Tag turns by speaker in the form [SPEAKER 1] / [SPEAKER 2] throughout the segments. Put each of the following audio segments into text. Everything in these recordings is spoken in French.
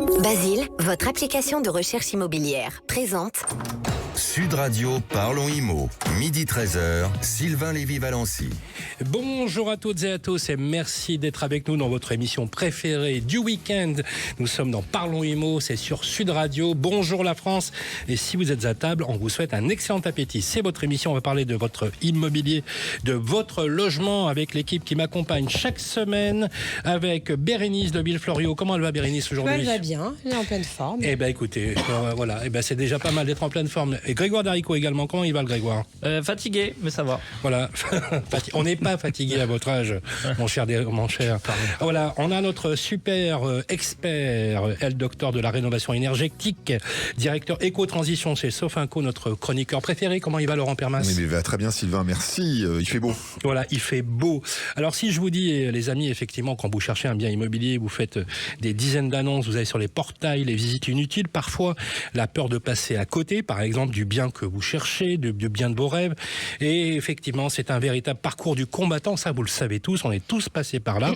[SPEAKER 1] Basile, votre application de recherche immobilière, présente
[SPEAKER 2] Sud Radio, Parlons Immo, midi 13h, Sylvain Lévy-Valency.
[SPEAKER 3] Bonjour à toutes et à tous et merci d'être avec nous dans votre émission préférée du week-end. Nous sommes dans Parlons Immo, c'est sur Sud Radio. Bonjour la France. Et si vous êtes à table, on vous souhaite un excellent appétit. C'est votre émission, on va parler de votre immobilier, de votre logement avec l'équipe qui m'accompagne chaque semaine avec Bérénice de Villefloriot. Comment elle va Bérénice aujourd'hui ?
[SPEAKER 4] Elle va bien, elle est en pleine forme.
[SPEAKER 3] Eh ben écoutez, voilà, c'est déjà pas mal d'être en pleine forme. Et Grégoire Darico également, comment il va le Grégoire ?
[SPEAKER 5] Fatigué, mais ça va.
[SPEAKER 3] Voilà, on n'est pas fatigué à votre âge, mon cher. Voilà, on a notre super expert, elle docteur de la rénovation énergétique, directeur éco-transition chez Sofinco, notre chroniqueur préféré. Comment il va Laurent Permas ?
[SPEAKER 6] Mais il va très bien Sylvain, merci, il fait beau.
[SPEAKER 3] Voilà, il fait beau. Alors si je vous dis, les amis, effectivement, quand vous cherchez un bien immobilier, vous faites des dizaines d'annonces, vous allez sur les portails, les visites inutiles, parfois la peur de passer à côté, par exemple, du bien que vous cherchez, du bien de vos rêves. Et effectivement, c'est un véritable parcours du combattant, ça vous le savez tous, on est tous passés par là.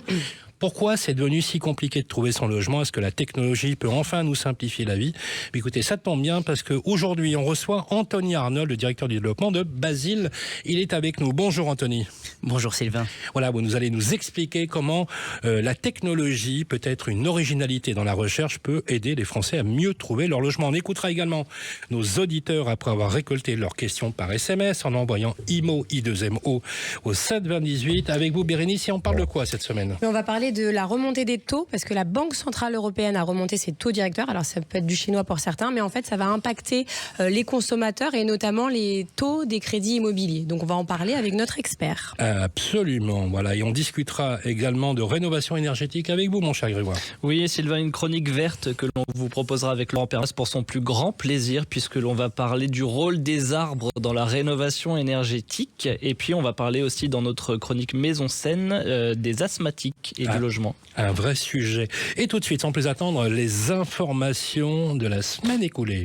[SPEAKER 3] Pourquoi c'est devenu si compliqué de trouver son logement ? Est-ce que la technologie peut enfin nous simplifier la vie ? Mais écoutez, ça tombe bien parce qu'aujourd'hui, on reçoit Anthony Arnold, le directeur du développement de Basile. Il est avec nous. Bonjour Anthony.
[SPEAKER 5] Bonjour Sylvain.
[SPEAKER 3] Voilà, vous allez nous expliquer comment la technologie, peut-être une originalité dans la recherche, peut aider les Français à mieux trouver leur logement. On écoutera également nos auditeurs après avoir récolté leurs questions par SMS en envoyant IMO, I2MO au 72018. Avec vous Bérénice, et on parle de quoi cette semaine ?
[SPEAKER 4] On va parler de la remontée des taux, parce que la Banque Centrale Européenne a remonté ses taux directeurs. Alors ça peut être du chinois pour certains, mais en fait ça va impacter les consommateurs et notamment les taux des crédits immobiliers. Donc on va en parler avec notre expert.
[SPEAKER 3] Absolument, voilà. Et on discutera également de rénovation énergétique avec vous, mon cher Grégoire.
[SPEAKER 5] Oui, Sylvain, une chronique verte que l'on vous proposera avec Laurent Permas pour son plus grand plaisir, puisque l'on va parler du rôle des arbres dans la rénovation énergétique. Et puis on va parler aussi dans notre chronique Maison Saine des asthmatiques et du logement.
[SPEAKER 3] Un vrai sujet. Et tout de suite, sans plus attendre, les informations de la semaine écoulée.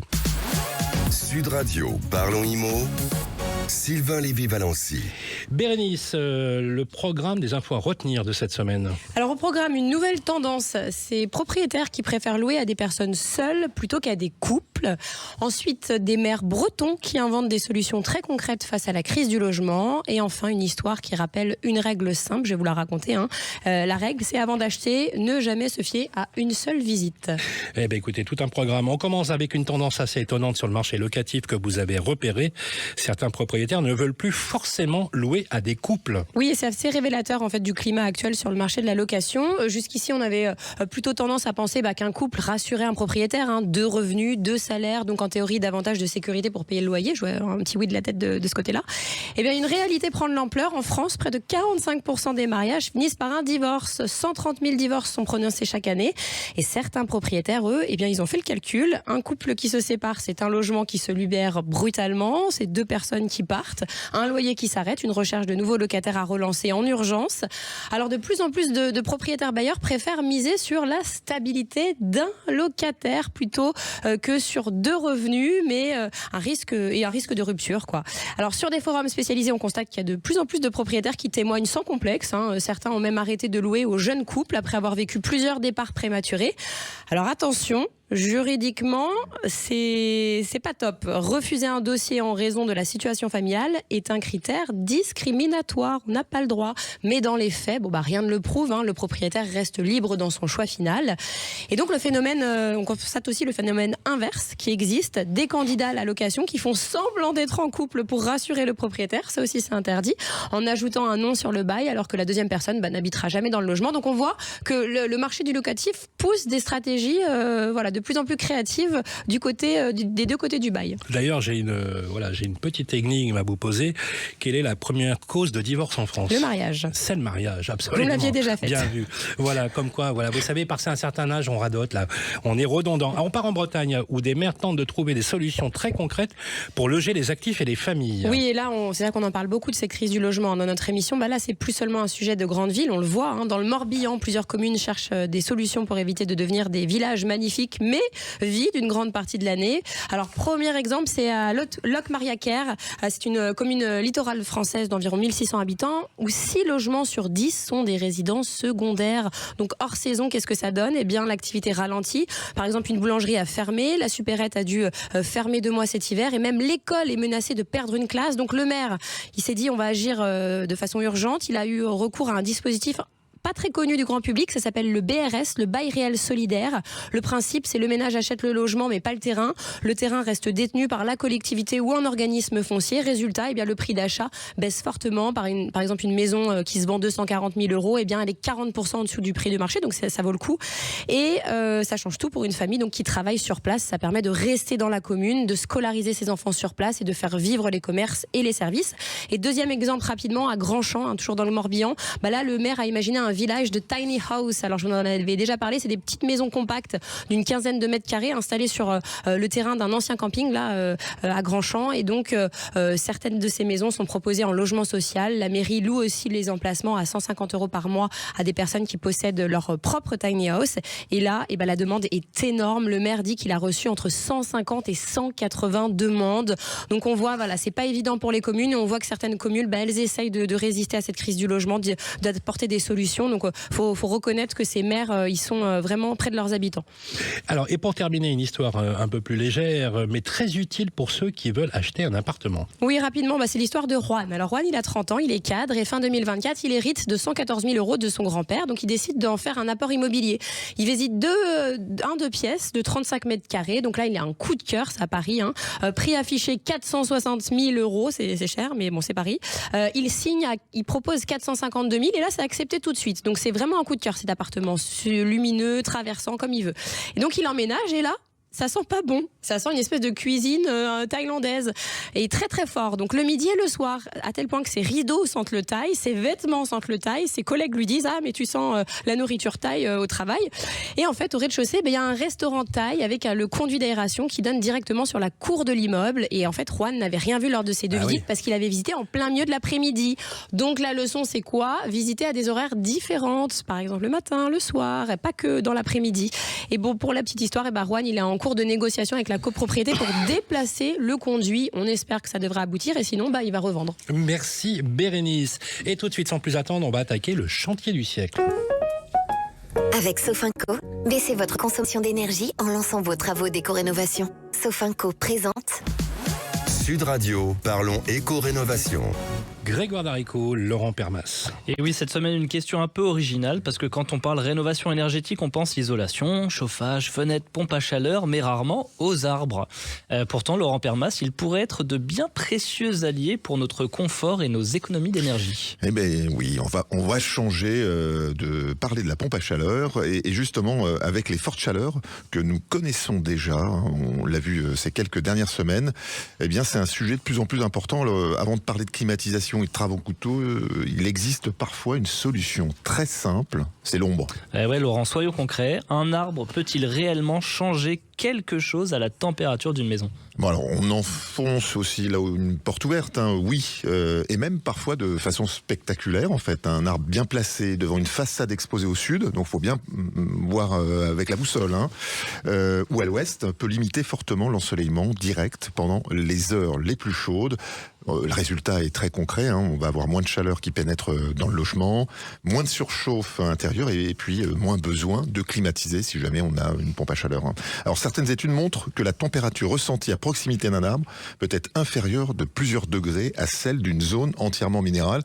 [SPEAKER 2] Sud Radio, Parlons Immo, Sylvain Lévy-Valency.
[SPEAKER 3] Bérénice, le programme des infos à retenir de cette semaine.
[SPEAKER 4] Alors au programme, une nouvelle tendance, c'est propriétaires qui préfèrent louer à des personnes seules plutôt qu'à des couples. Ensuite, des maires bretons qui inventent des solutions très concrètes face à la crise du logement. Et enfin, une histoire qui rappelle une règle simple, je vais vous la raconter. La règle, c'est avant d'acheter, ne jamais se fier à une seule visite.
[SPEAKER 3] Eh bien écoutez, tout un programme. On commence avec une tendance assez étonnante sur le marché locatif que vous avez repéré. Certains propriétaires ne veulent plus forcément louer à des couples.
[SPEAKER 4] Oui, et c'est assez révélateur en fait du climat actuel sur le marché de la location. Jusqu'ici, on avait plutôt tendance à penser qu'un couple rassurait un propriétaire, 2 revenus, 2 salaires, donc en théorie davantage de sécurité pour payer le loyer. Je vois un petit oui de la tête de ce côté-là. Eh bien, une réalité prend de l'ampleur. En France, près de 45% des mariages finissent par un divorce. 130 000 divorces sont prononcés chaque année. Et certains propriétaires, eux, ils ont fait le calcul. Un couple qui se sépare, c'est un logement qui se libère brutalement. C'est 2 personnes qui partent. Un loyer qui s'arrête, une recherche de nouveaux locataires à relancer en urgence. Alors de plus en plus de propriétaires bailleurs préfèrent miser sur la stabilité d'un locataire plutôt que sur 2 revenus, mais un risque de rupture, quoi. Alors sur des forums spécialisés, on constate qu'il y a de plus en plus de propriétaires qui témoignent sans complexe. Certains ont même arrêté de louer aux jeunes couples après avoir vécu plusieurs départs prématurés. Alors attention, juridiquement, c'est pas top. Refuser un dossier en raison de la situation familiale est un critère discriminatoire. On n'a pas le droit. Mais dans les faits, rien ne le prouve. Le propriétaire reste libre dans son choix final. Et donc le phénomène, on constate aussi le phénomène inverse qui existe. Des candidats à la location qui font semblant d'être en couple pour rassurer le propriétaire. Ça aussi, c'est interdit. En ajoutant un nom sur le bail alors que la deuxième personne n'habitera jamais dans le logement. Donc on voit que le marché du locatif pousse des stratégies de plus en plus créatives du côté, des 2 côtés du bail.
[SPEAKER 3] D'ailleurs, j'ai une petite énigme à vous poser. Quelle est la première cause de divorce en France ?
[SPEAKER 4] Le mariage.
[SPEAKER 3] C'est le mariage, absolument.
[SPEAKER 4] Vous l'aviez déjà fait.
[SPEAKER 3] Bien vu. Voilà, comme quoi, vous savez, passé un certain âge, on radote, là. On est redondant. Alors, on part en Bretagne, où des maires tentent de trouver des solutions très concrètes pour loger les actifs et les familles.
[SPEAKER 4] Oui, et là, c'est vrai qu'on en parle beaucoup de ces crises du logement dans notre émission. Là, c'est plus seulement un sujet de grande ville, on le voit. Dans le Morbihan, plusieurs communes cherchent des solutions pour éviter de devenir des villages magnifiques, mais vide une grande partie de l'année. Alors, premier exemple, c'est à Locmariaquer. C'est une commune littorale française d'environ 1600 habitants, où 6 logements sur 10 sont des résidences secondaires. Donc, hors saison, qu'est-ce que ça donne ? Eh bien, l'activité ralentit. Par exemple, une boulangerie a fermé, la supérette a dû fermer 2 mois cet hiver, et même l'école est menacée de perdre une classe. Donc, le maire, il s'est dit, on va agir de façon urgente. Il a eu recours à un dispositif pas très connu du grand public, ça s'appelle le BRS, le bail réel solidaire. Le principe, c'est le ménage achète le logement mais pas le terrain. Le terrain reste détenu par la collectivité ou un organisme foncier. Résultat, eh bien, le prix d'achat baisse fortement. Par exemple, une maison qui se vend 240 000 €, eh bien, elle est 40% en dessous du prix du marché, donc ça vaut le coup. Et ça change tout pour une famille donc, qui travaille sur place. Ça permet de rester dans la commune, de scolariser ses enfants sur place et de faire vivre les commerces et les services. Et deuxième exemple rapidement, à Grandchamp, toujours dans le Morbihan, là, le maire a imaginé un village de tiny house. Alors je vous en avais déjà parlé, c'est des petites maisons compactes d'une quinzaine de mètres carrés installées sur le terrain d'un ancien camping là à Grandchamp, et donc certaines de ces maisons sont proposées en logement social. La mairie loue aussi les emplacements à 150 € par mois à des personnes qui possèdent leur propre tiny house, et là la demande est énorme. Le maire dit qu'il a reçu entre 150 et 180 demandes. Donc on voit, c'est pas évident pour les communes, et on voit que certaines communes elles essayent de résister à cette crise du logement, d'apporter des solutions. Donc faut reconnaître que ces maires ils sont vraiment près de leurs habitants.
[SPEAKER 3] Alors, et pour terminer, une histoire un peu plus légère mais très utile pour ceux qui veulent acheter un appartement.
[SPEAKER 4] Oui, rapidement, c'est l'histoire de Juan. Alors Juan, il a 30 ans, il est cadre, et fin 2024 il hérite de 114 000 € de son grand-père, donc il décide d'en faire un apport immobilier. Il visite deux pièces de 35 mètres carrés, donc là il a un coup de cœur, c'est à Paris, prix affiché 460 000 €, c'est cher mais bon, c'est Paris. Il signe, il propose 452 000, et là c'est accepté tout de suite. Donc c'est vraiment un coup de cœur, cet appartement, lumineux, traversant comme il veut. Et donc il emménage, et là, ça sent pas bon. Ça sent une espèce de cuisine thaïlandaise, et très très fort. Donc le midi et le soir, à tel point que ses rideaux sentent le thaï, ses vêtements sentent le thaï, ses collègues lui disent mais tu sens la nourriture thaï au travail. Et en fait, au rez-de-chaussée, il y a un restaurant thaï avec le conduit d'aération qui donne directement sur la cour de l'immeuble. Et en fait, Juan n'avait rien vu lors de ses deux visites parce qu'il avait visité en plein milieu de l'après-midi. Donc la leçon, c'est quoi ? Visiter à des horaires différentes, par exemple le matin, le soir, et pas que dans l'après-midi. Et bon, pour la petite histoire, Juan, il est en cours de négociation avec la copropriété pour déplacer le conduit. On espère que ça devrait aboutir, et sinon il va revendre.
[SPEAKER 3] Merci Bérénice. Et tout de suite, sans plus attendre, on va attaquer le chantier du siècle.
[SPEAKER 1] Avec Sofinco, baissez votre consommation d'énergie en lançant vos travaux d'éco-rénovation. Sofinco présente
[SPEAKER 2] Sud Radio, parlons éco-rénovation.
[SPEAKER 3] Grégoire Darico, Laurent Permas.
[SPEAKER 5] Et oui, cette semaine, une question un peu originale, parce que quand on parle rénovation énergétique, on pense isolation, chauffage, fenêtres, pompe à chaleur, mais rarement aux arbres. Pourtant, Laurent Permas, il pourrait être de bien précieux alliés pour notre confort et nos économies d'énergie.
[SPEAKER 6] Eh bien oui, on va changer de parler de la pompe à chaleur, et justement avec les fortes chaleurs que nous connaissons déjà, on l'a vu ces quelques dernières semaines, eh bien c'est un sujet de plus en plus important. Avant de parler de climatisation et de travaux couteaux, il existe parfois une solution très simple, c'est l'ombre.
[SPEAKER 5] Ouais, Laurent, soyons concrets. Un arbre peut-il réellement changer quelque chose à la température d'une maison ?
[SPEAKER 6] Bon, alors on enfonce aussi là une porte ouverte, oui, et même parfois de façon spectaculaire en fait. Un arbre bien placé devant une façade exposée au sud, donc faut bien voir avec la boussole, ou à l'ouest, peut limiter fortement l'ensoleillement direct pendant les heures les plus chaudes. Le résultat est très concret, on va avoir moins de chaleur qui pénètre dans le logement, moins de surchauffe intérieure, et puis moins besoin de climatiser si jamais on a une pompe à chaleur. Alors certaines études montrent que la température ressentie à proximité d'un arbre peut être inférieure de plusieurs degrés à celle d'une zone entièrement minérale.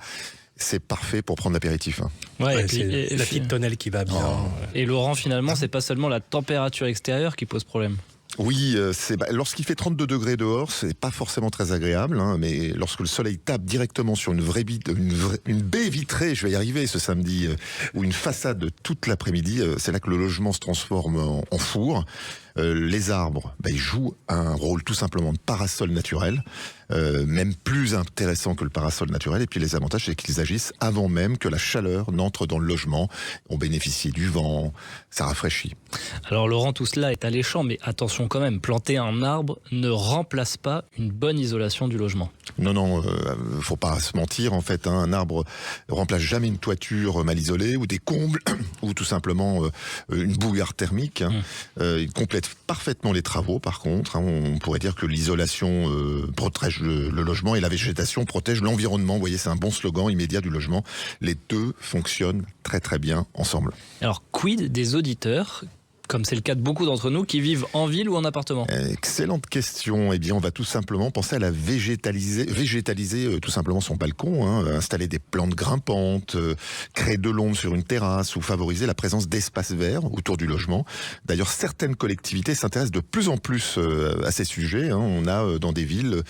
[SPEAKER 6] C'est parfait pour prendre l'apéritif.
[SPEAKER 3] Ouais, c'est la petite tonnelle qui va bien.
[SPEAKER 5] Et Laurent, finalement, c'est pas seulement la température extérieure qui pose problème.
[SPEAKER 6] Oui, lorsqu'il fait 32 degrés dehors, c'est pas forcément très agréable, mais lorsque le soleil tape directement sur une baie vitrée, je vais y arriver ce samedi, ou une façade toute l'après-midi, c'est là que le logement se transforme en four. Les arbres, ils jouent un rôle tout simplement de parasol naturel, même plus intéressant que le parasol naturel. Et puis les avantages, c'est qu'ils agissent avant même que la chaleur n'entre dans le logement. On bénéficie du vent, ça rafraîchit.
[SPEAKER 5] Alors Laurent, tout cela est alléchant, mais attention quand même, planter un arbre ne remplace pas une bonne isolation du logement.
[SPEAKER 6] Non, faut pas se mentir. En fait, un arbre remplace jamais une toiture mal isolée ou des combles ou tout simplement une bouillarde thermique. Il complète parfaitement les travaux. Par contre, on pourrait dire que l'isolation protège le logement et la végétation protège l'environnement. Vous voyez, c'est un bon slogan immédiat du logement. Les deux fonctionnent très très bien ensemble.
[SPEAKER 5] Alors, quid des auditeurs, comme c'est le cas de beaucoup d'entre nous, qui vivent en ville ou en appartement?
[SPEAKER 6] Excellente question. Eh bien, on va tout simplement penser à la végétaliser tout simplement son balcon, installer des plantes grimpantes, créer de l'ombre sur une terrasse ou favoriser la présence d'espaces verts autour du logement. D'ailleurs, certaines collectivités s'intéressent de plus en plus à ces sujets. On a dans des villes,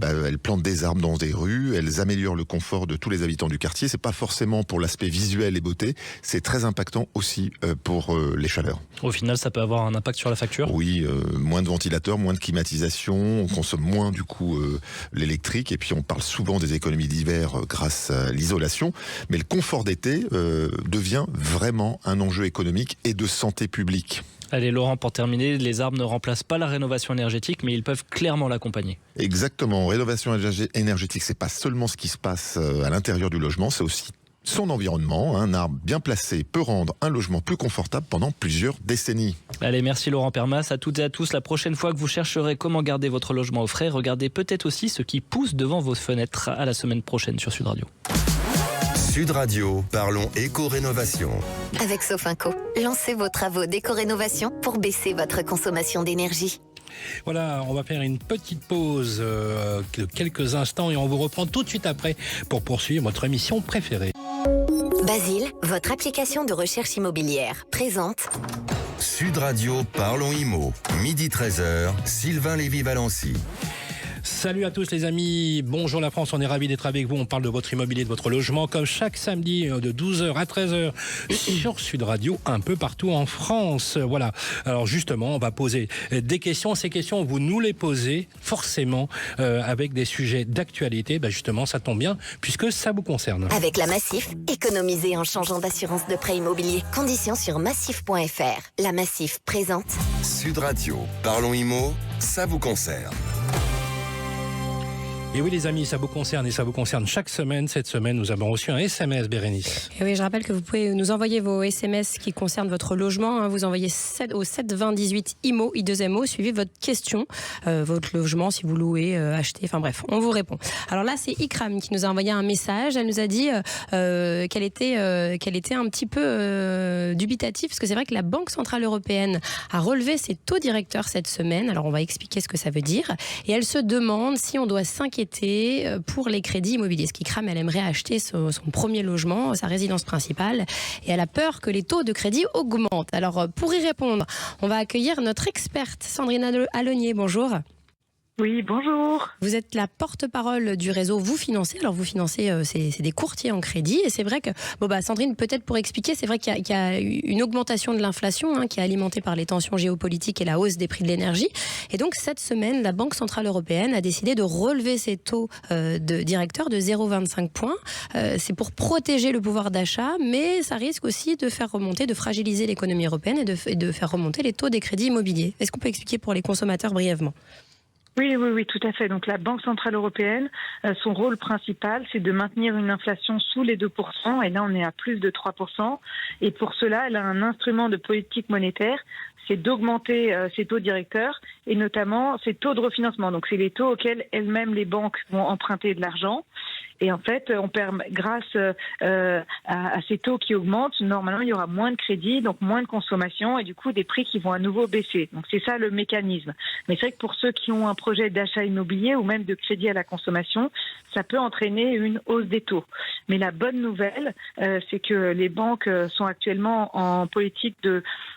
[SPEAKER 6] elles plantent des arbres dans des rues, elles améliorent le confort de tous les habitants du quartier. C'est pas forcément pour l'aspect visuel et beauté, c'est très impactant aussi pour les chaleurs.
[SPEAKER 5] Au final, ça peut avoir un impact sur la facture?
[SPEAKER 6] Oui, moins de ventilateurs, moins de climatisation, on consomme moins du coup l'électrique, et puis on parle souvent des économies d'hiver grâce à l'isolation, mais le confort d'été devient vraiment un enjeu économique et de santé publique.
[SPEAKER 5] Allez Laurent, pour terminer, les arbres ne remplacent pas la rénovation énergétique, mais ils peuvent clairement l'accompagner.
[SPEAKER 6] Exactement, rénovation énergétique, c'est pas seulement ce qui se passe à l'intérieur du logement, c'est aussi son environnement. Un arbre bien placé peut rendre un logement plus confortable pendant plusieurs décennies.
[SPEAKER 5] Allez, merci Laurent Permas. À toutes et à tous, la prochaine fois que vous chercherez comment garder votre logement au frais, regardez peut-être aussi ce qui pousse devant vos fenêtres. À la semaine prochaine sur Sud Radio.
[SPEAKER 2] Sud Radio, parlons éco-rénovation.
[SPEAKER 1] Avec Sofinco, lancez vos travaux d'éco-rénovation pour baisser votre consommation d'énergie.
[SPEAKER 3] Voilà, on va faire une petite pause de quelques instants et on vous reprend tout de suite après pour poursuivre votre émission préférée.
[SPEAKER 1] Basile, votre application de recherche immobilière, présente
[SPEAKER 2] Sud Radio, parlons IMO. Midi 13h, Sylvain Lévy-Valency.
[SPEAKER 3] Salut à tous les amis, bonjour la France, on est ravis d'être avec vous, on parle de votre immobilier, de votre logement, comme chaque samedi de 12h à 13h sur Sud Radio, un peu partout en France. Voilà, alors justement, on va poser des questions, ces questions, vous nous les posez forcément avec des sujets d'actualité, justement ça tombe bien, puisque ça vous concerne.
[SPEAKER 1] Avec la Massif, économisez en changeant d'assurance de prêt immobilier. Conditions sur massif.fr. La Massif présente
[SPEAKER 2] Sud Radio, parlons IMO, ça vous concerne.
[SPEAKER 3] Et oui les amis, ça vous concerne et ça vous concerne chaque semaine. Cette semaine, nous avons reçu un SMS, Bérénice.
[SPEAKER 4] Et oui, je rappelle que vous pouvez nous envoyer vos SMS qui concernent votre logement. Vous envoyez au 7 20 18 IMO, I2MO, suivez votre question, votre logement, si vous louez, achetez, enfin bref, on vous répond. Alors là, c'est Ikram qui nous a envoyé un message. Elle nous a dit qu'elle était un petit peu dubitative, parce que c'est vrai que la Banque Centrale Européenne a relevé ses taux directeurs cette semaine. Alors on va expliquer ce que ça veut dire. Et elle se demande si on doit s'inquiéter pour les crédits immobiliers. Ce qui crame, elle aimerait acheter son premier logement, sa résidence principale, et elle a peur que les taux de crédit augmentent. Alors, pour y répondre, on va accueillir notre experte, Sandrine Alonier. Bonjour.
[SPEAKER 7] Oui, bonjour.
[SPEAKER 4] Vous êtes la porte-parole du réseau Vous Financez. Alors, Vous Financez, c'est des courtiers en crédit. Et c'est vrai que, Sandrine, peut-être pour expliquer, c'est vrai qu'il y a une augmentation de l'inflation qui est alimentée par les tensions géopolitiques et la hausse des prix de l'énergie. Et donc, cette semaine, la Banque Centrale Européenne a décidé de relever ses taux de directeur de 0,25 points. C'est pour protéger le pouvoir d'achat, mais ça risque aussi de faire remonter, de fragiliser l'économie européenne et de faire remonter les taux des crédits immobiliers. Est-ce qu'on peut expliquer pour les consommateurs brièvement ?
[SPEAKER 7] Oui, tout à fait. Donc la Banque Centrale Européenne, son rôle principal, c'est de maintenir une inflation sous les 2%, et là on est à plus de 3%. Et pour cela, elle a un instrument de politique monétaire, c'est d'augmenter ses taux directeurs, et notamment ses taux de refinancement. Donc c'est les taux auxquels elles-mêmes, les banques, vont emprunter de l'argent. Et en fait, on permet, grâce à ces taux qui augmentent, normalement, il y aura moins de crédit, donc moins de consommation, et du coup, des prix qui vont à nouveau baisser. Donc, c'est ça le mécanisme. Mais c'est vrai que pour ceux qui ont un projet d'achat immobilier ou même de crédit à la consommation, ça peut entraîner une hausse des taux. Mais la bonne nouvelle, c'est que les banques sont actuellement en politique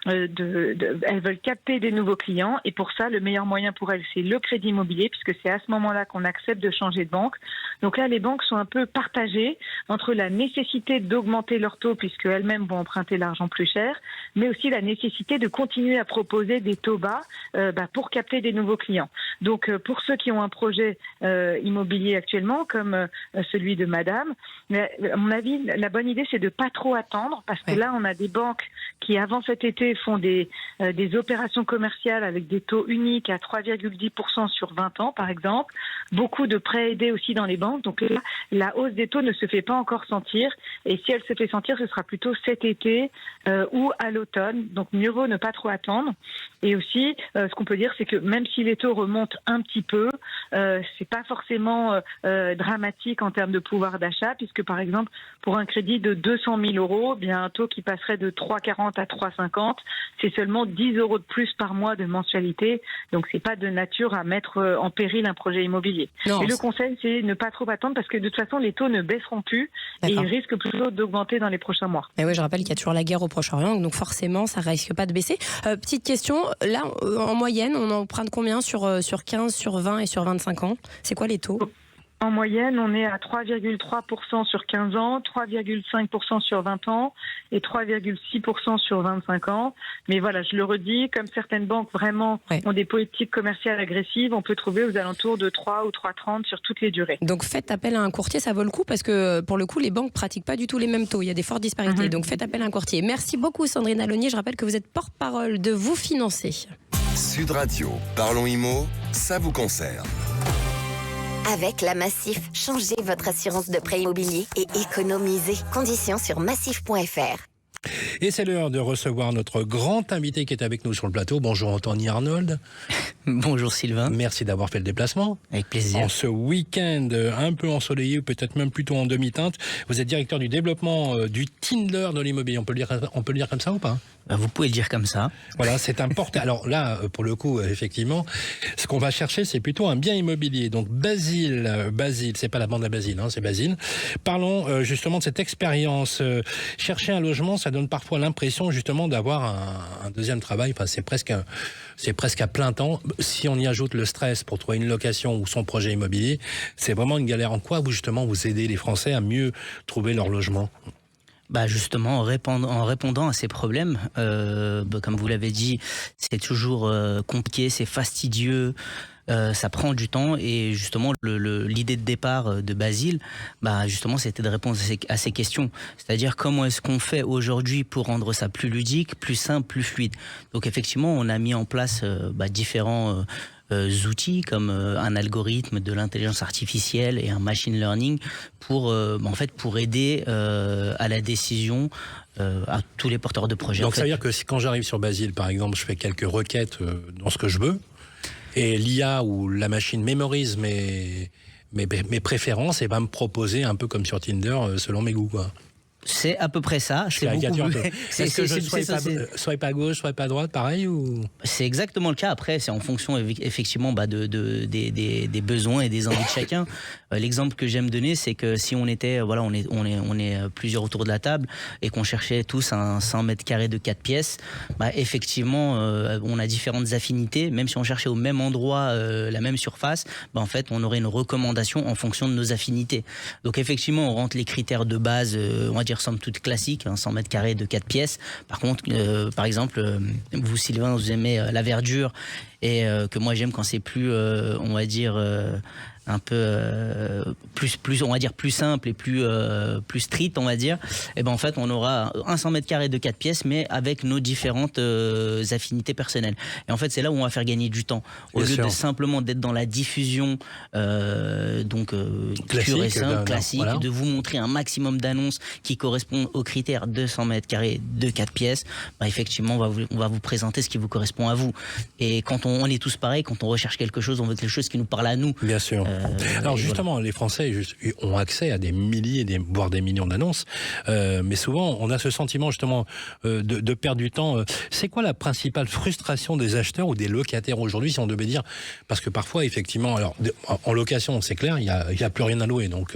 [SPEAKER 7] elles veulent capter des nouveaux clients, et pour ça, le meilleur moyen pour elles, c'est le crédit immobilier, puisque c'est à ce moment-là qu'on accepte de changer de banque. Donc là, les banques sont un peu partagées entre la nécessité d'augmenter leurs taux puisque elles-mêmes vont emprunter l'argent plus cher, mais aussi la nécessité de continuer à proposer des taux bas pour capter des nouveaux clients. Donc pour ceux qui ont un projet immobilier actuellement, comme celui de Madame, à mon avis, la bonne idée c'est de pas trop attendre parce que là on a des banques qui avant cet été font des opérations commerciales avec des taux uniques à 3,10% sur 20 ans par exemple, beaucoup de prêts aidés aussi dans les banques, donc là la hausse des taux ne se fait pas encore sentir et si elle se fait sentir ce sera plutôt cet été ou à l'automne, donc mieux vaut ne pas trop attendre. Et aussi ce qu'on peut dire c'est que même si les taux remontent un petit peu, c'est pas forcément dramatique en termes de pouvoir d'achat puisque par exemple pour un crédit de 200 000 euros, bien un taux qui passerait de 3,40 à 3,50, c'est seulement 10 euros de plus par mois de mensualité, donc c'est pas de nature à mettre en péril un projet immobilier.
[SPEAKER 4] Non,
[SPEAKER 7] et le conseil c'est ne pas trop attendre parce que de toute façon les taux ne baisseront plus et ils risquent plutôt d'augmenter dans les prochains mois.
[SPEAKER 4] Et oui, je rappelle qu'il y a toujours la guerre au Proche-Orient, donc forcément ça risque pas de baisser. Petite question, là en moyenne on emprunte combien sur 15, sur 20 et sur 25 ans? C'est quoi les taux?
[SPEAKER 7] En moyenne, on est à 3,3% sur 15 ans, 3,5% sur 20 ans et 3,6% sur 25 ans. Mais voilà, je le redis, comme certaines banques vraiment ont des politiques commerciales agressives, on peut trouver aux alentours de 3 ou 3,30 sur toutes les durées.
[SPEAKER 4] Donc faites appel à un courtier, ça vaut le coup parce que pour le coup, les banques pratiquent pas du tout les mêmes taux. Il y a des fortes disparités. Donc faites appel à un courtier. Merci beaucoup Sandrine Alonier. Je rappelle que vous êtes porte-parole de Vous Financer.
[SPEAKER 2] Sud Radio, parlons IMO, ça vous concerne.
[SPEAKER 1] Avec la Massif, changez votre assurance de prêt immobilier et économisez. Conditions sur massif.fr.
[SPEAKER 3] Et c'est l'heure de recevoir notre grand invité qui est avec nous sur le plateau. Bonjour Anthony Arnold.
[SPEAKER 8] Bonjour Sylvain.
[SPEAKER 3] Merci d'avoir fait le déplacement.
[SPEAKER 8] Avec plaisir.
[SPEAKER 3] En ce week-end un peu ensoleillé, ou peut-être même plutôt en demi-teinte, vous êtes directeur du développement du Tinder de l'immobilier. On peut le dire comme ça ou pas?
[SPEAKER 8] Vous pouvez le dire comme ça.
[SPEAKER 3] Voilà, c'est important. Alors là, pour le coup, effectivement, ce qu'on va chercher, c'est plutôt un bien immobilier. Donc Basile, c'est pas la bande à Basile, c'est Basile. Parlons justement de cette expérience. Chercher un logement, ça donne parfois l'impression justement d'avoir un deuxième travail. Enfin, c'est presque à plein temps. Si on y ajoute le stress pour trouver une location ou son projet immobilier, c'est vraiment une galère. En quoi vous justement vous aidez les Français à mieux trouver leur logement?
[SPEAKER 8] Justement, en répondant à ces problèmes, comme vous l'avez dit, c'est toujours compliqué, c'est fastidieux. Ça prend du temps et justement l'idée de départ de Basile, justement c'était de répondre à ces questions. C'est-à-dire comment est-ce qu'on fait aujourd'hui pour rendre ça plus ludique, plus simple, plus fluide. Donc effectivement on a mis en place différents outils comme un algorithme, de l'intelligence artificielle et un machine learning pour aider à la décision à tous les porteurs de projets.
[SPEAKER 3] Donc ça veut dire que quand j'arrive sur Basile par exemple, je fais quelques requêtes dans ce que je veux. Et l'IA ou la machine mémorise mes préférences et va me proposer un peu comme sur Tinder selon mes goûts, quoi.
[SPEAKER 8] C'est à peu près ça.
[SPEAKER 3] C'est beaucoup. Est-ce que je soit pas à gauche, soit pas à droite, pareil ou... C'est
[SPEAKER 8] exactement le cas. Après, c'est en fonction effectivement des besoins et des envies de chacun. L'exemple que j'aime donner, c'est que si on était, on est plusieurs autour de la table et qu'on cherchait tous un 100 mètres carrés de 4 pièces, effectivement, on a différentes affinités. Même si on cherchait au même endroit la même surface, en fait, on aurait une recommandation en fonction de nos affinités. Donc effectivement, on rentre les critères de base, on va dire somme toute classique, 100 mètres carrés de 4 pièces. Par contre, par exemple, vous Sylvain, vous aimez la verdure et que moi j'aime quand c'est plus, on va dire... un peu plus on va dire plus simple et plus strict on va dire, et en fait on aura un 100 mètres carrés de 4 pièces mais avec nos différentes affinités personnelles, et en fait c'est là où on va faire gagner du temps au lieu de simplement d'être dans la diffusion pure et simple, classique, voilà. De vous montrer un maximum d'annonces qui correspondent aux critères de 100 mètres carrés de 4 pièces, effectivement on va vous présenter ce qui vous correspond à vous, et quand on est tous pareils, quand on recherche quelque chose, on veut quelque chose qui nous parle à nous.
[SPEAKER 3] Bien sûr. Alors justement, voilà. Les Français ont accès à des milliers, voire des millions d'annonces, mais souvent on a ce sentiment justement de perdre du temps. C'est quoi la principale frustration des acheteurs ou des locataires aujourd'hui, si on devait dire, parce que parfois effectivement, alors en location c'est clair, il y a plus rien à louer, donc